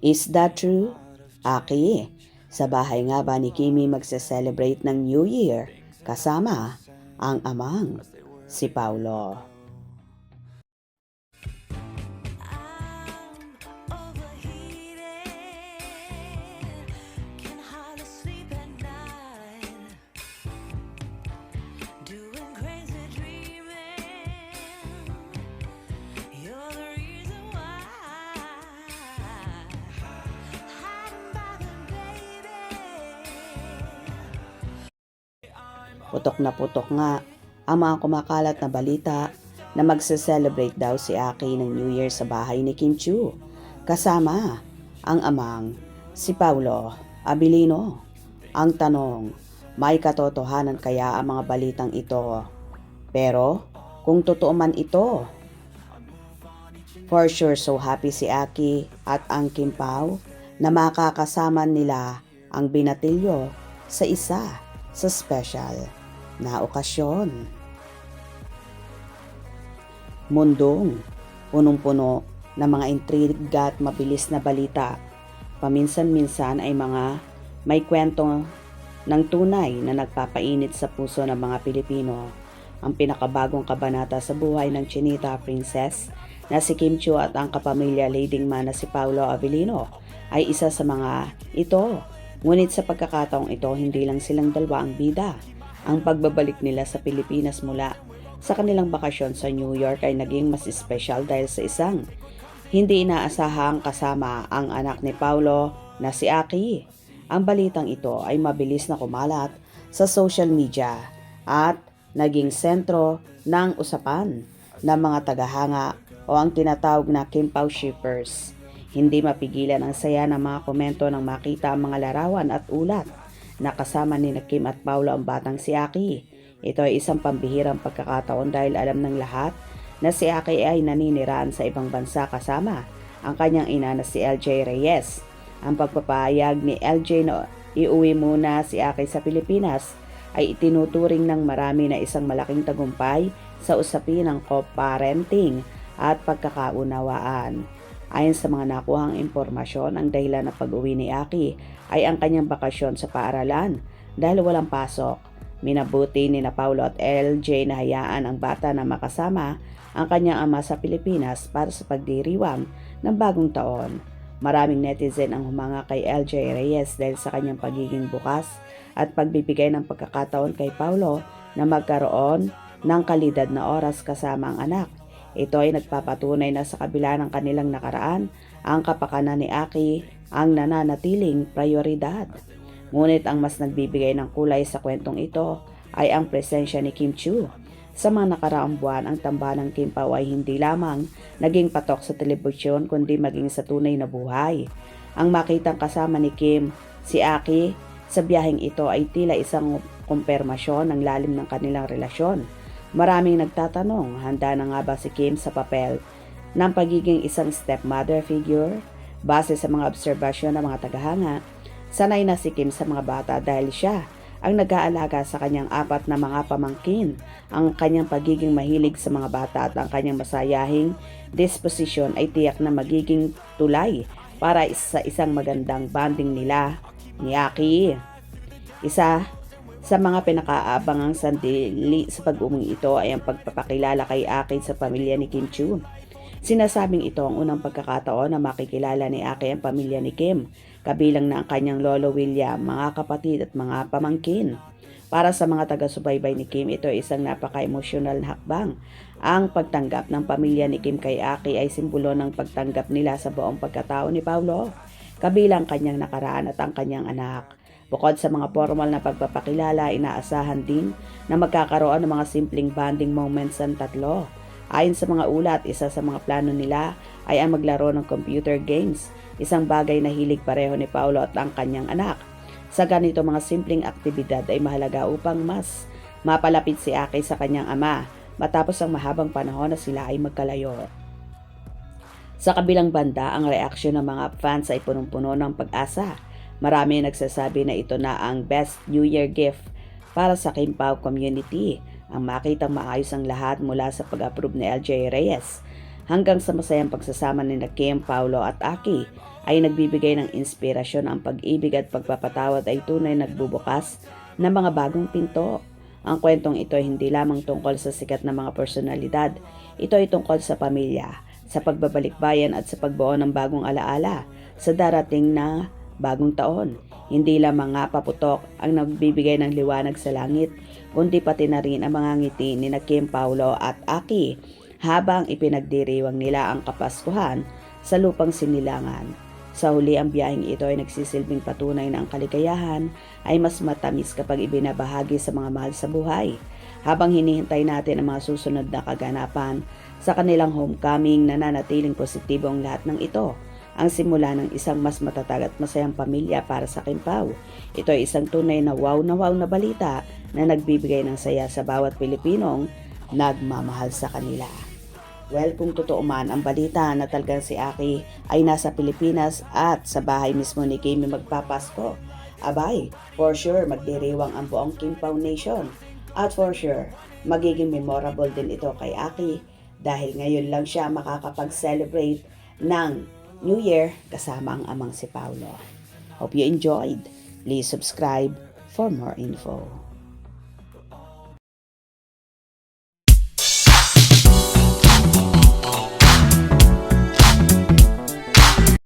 Is that true? Aki, sa bahay nga ba ni Kimi magse-celebrate ng New Year kasama ang amang si Paulo? Can hardly sleep at night, doing crazy dreaming. You're the reason why. Hiding by the baby. Putok na putok nga ang mga kumakalat na balita na magse-celebrate daw si Aki ng New Year sa bahay ni Kim Chiu kasama ang amang si Paulo Abilino. Ang tanong, may katotohanan kaya ang mga balitang ito? Pero kung totoo man ito, for sure so happy si Aki at ang Kim Pao na makakasama nila ang binatilyo sa isa sa special na okasyon. Mundong punong-puno ng mga intriga at mabilis na balita. Paminsan-minsan ay mga may kwento ng tunay na nagpapainit sa puso ng mga Pilipino. Ang pinakabagong kabanata sa buhay ng Chinita Princess na si Kim Chiu at ang kapamilya leading man na si Paulo Abilino ay isa sa mga ito. Ngunit sa pagkakataong ito, hindi lang silang dalawa ang bida. Ang pagbabalik nila sa Pilipinas mula sa kanilang bakasyon sa New York ay naging mas espesyal dahil sa isang hindi inaasahang kasama ang anak ni Paulo na si Aki. Ang balitang ito ay mabilis na kumalat sa social media at naging sentro ng usapan ng mga tagahanga o ang tinatawag na Kim Pao shippers. Hindi mapigilan ang saya ng mga komento nang makita ang mga larawan at ulat na kasama ni Kim at Paulo ang batang si Aki. Ito ay isang pambihirang pagkakataon dahil alam ng lahat na si Aki ay naniniraan sa ibang bansa kasama ang kanyang ina na si LJ Reyes. Ang pagpapahayag ni LJ na iuwi muna si Aki sa Pilipinas ay itinuturing ng marami na isang malaking tagumpay sa usapin ng co-parenting at pagkakaunawaan. Ayon sa mga nakuhang impormasyon, ang dahilan ng pag-uwi ni Aki ay ang kanyang bakasyon sa paaralan dahil walang pasok. Minabuti ni na Paulo at LJ na hayaan ang bata na makasama ang kanyang ama sa Pilipinas para sa pagdiriwang ng bagong taon. Maraming netizen ang humanga kay LJ Reyes dahil sa kanyang pagiging bukas at pagbibigay ng pagkakataon kay Paulo na magkaroon ng kalidad na oras kasama ang anak. Ito ay nagpapatunay na sa kabila ng kanilang nakaraan, ang kapakanan ni Aki ang nananatiling prioridad. Ngunit ang mas nagbibigay ng kulay sa kwentong ito ay ang presensya ni Kim Chiu. Sa mga nakaraang buwan, ang tambahan ng Kim Pao ay hindi lamang naging patok sa telebisyon kundi maging sa tunay na buhay. Ang makitang kasama ni Kim, si Aki, sa biyaheng ito ay tila isang kumpirmasyon ng lalim ng kanilang relasyon. Maraming nagtatanong, handa na nga ba si Kim sa papel ng pagiging isang stepmother figure? Base sa mga obserbasyon ng mga tagahanga, sanay na si Kim sa mga bata dahil siya ang nag-aalaga sa kanyang 4 na mga pamangkin. Ang kanyang pagiging mahilig sa mga bata at ang kanyang masayahing disposisyon ay tiyak na magiging tulay para sa isang magandang bonding nila ni Aki. Isa sa mga pinakaabangang sandali sa pag-uwing ito ay ang pagpapakilala kay Aki sa pamilya ni Kim Chiu. Sinasabing ito ang unang pagkakataon na makikilala ni Aki ang pamilya ni Kim, kabilang na ang kanyang lolo William, mga kapatid at mga pamangkin. Para sa mga taga-subaybay ni Kim, ito ay isang napaka-emosyonal na hakbang. Ang pagtanggap ng pamilya ni Kim kay Aki ay simbolo ng pagtanggap nila sa buong pagkatao ni Paulo, kabilang kanyang nakaraan at ang kanyang anak. Bukod sa mga formal na pagpapakilala, inaasahan din na magkakaroon ng mga simpleng bonding moments ang tatlo. Ayon sa mga ulat, isa sa mga plano nila ay ang maglaro ng computer games, isang bagay na hilig pareho ni Paulo at ang kanyang anak. Sa ganito mga simpleng aktibidad ay mahalaga upang mas mapalapit si Aki sa kanyang ama matapos ang mahabang panahon na sila ay magkalayo. Sa kabilang banda, ang reaksyon ng mga fans ay punong-puno ng pag-asa. Marami nagsasabi na ito na ang best New Year gift para sa Kim Pao community. Ang makitang maayos ang lahat mula sa pag-approve ni LJ Reyes hanggang sa masayang pagsasama ni Kim, Paulo at Aki. ay nagbibigay ng inspirasyon. Ang pag-ibig at pagpapatawad ay tunay nagbubukas ng mga bagong pinto. Ang kwentong ito ay hindi lamang tungkol sa sikat na mga personalidad. Ito ay tungkol sa pamilya, sa pagbabalikbayan at sa pagbuo ng bagong alaala sa darating na bagong taon. Hindi lamang nga paputok ang nagbibigay ng liwanag sa langit, kundi pati na rin ang mga ngiti ni Kim Paulo at Aki habang ipinagdiriwang nila ang Kapaskuhan sa lupang sinilangan. Sa huli, ang biyaheng ito ay nagsisilbing patunay na ang kaligayahan ay mas matamis kapag ibinabahagi sa mga mahal sa buhay. Habang hinihintay natin ang mga susunod na kaganapan sa kanilang homecoming, nananatiling positibo ang lahat ng ito. Ang simula ng isang mas matatag at masayang pamilya para sa Kimpaw. Ito ay isang tunay na wow na balita na nagbibigay ng saya sa bawat Pilipinong nagmamahal sa kanila. Well, kung totoo man ang balita na talagang si Aki ay nasa Pilipinas at sa bahay mismo ni Kimi magpapasko, abay, for sure magdiriwang ang buong Kimpaw Nation. At for sure, magiging memorable din ito kay Aki dahil ngayon lang siya makakapag-celebrate ng New Year kasama ang amang si Paulo. Hope you enjoyed. Please subscribe for more info.